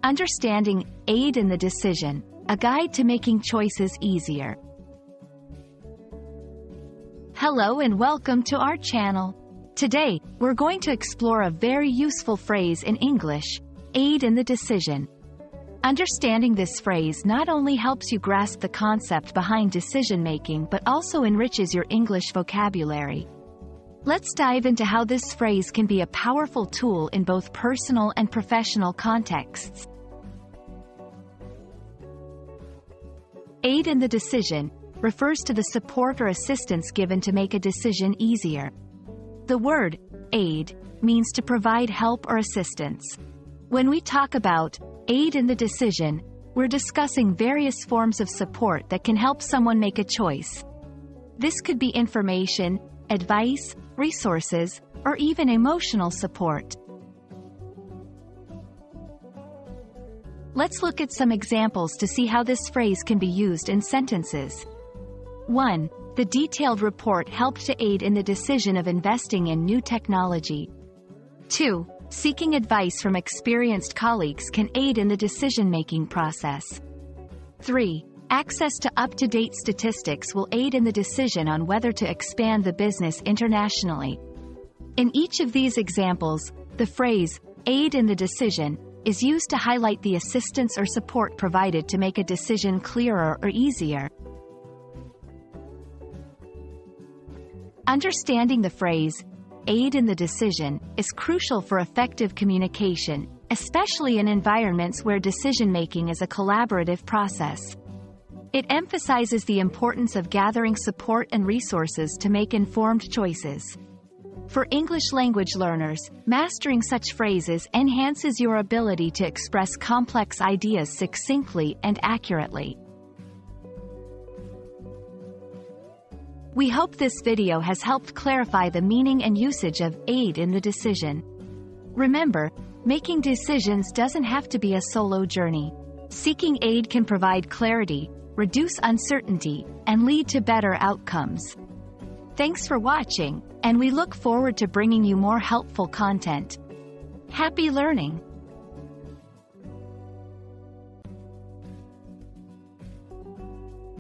Understanding Aid in the Decision, a guide to making choices easier. Hello and welcome to our channel. Today, we're going to explore a very useful phrase in English, aid in the decision. Understanding this phrase not only helps you grasp the concept behind decision-making but also enriches your English vocabulary. Let's dive into how this phrase can be a powerful tool in both personal and professional contexts. Aid in the decision refers to the support or assistance given to make a decision easier. The word aid means to provide help or assistance. When we talk about aid in the decision, we're discussing various forms of support that can help someone make a choice. This could be information, advice, resources, or even emotional support. Let's look at some examples to see how this phrase can be used in sentences. 1. The detailed report helped to aid in the decision of investing in new technology. 2. Seeking advice from experienced colleagues can aid in the decision-making process. 3. Access to up-to-date statistics will aid in the decision on whether to expand the business internationally. In each of these examples, the phrase, aid in the decision, is used to highlight the assistance or support provided to make a decision clearer or easier. Understanding the phrase, aid in the decision, is crucial for effective communication, especially in environments where decision-making is a collaborative process. It emphasizes the importance of gathering support and resources to make informed choices. For English language learners, mastering such phrases enhances your ability to express complex ideas succinctly and accurately. We hope this video has helped clarify the meaning and usage of aid in the decision. Remember, making decisions doesn't have to be a solo journey. Seeking aid can provide clarity, reduce uncertainty, and lead to better outcomes. Thanks for watching, and we look forward to bringing you more helpful content. Happy learning!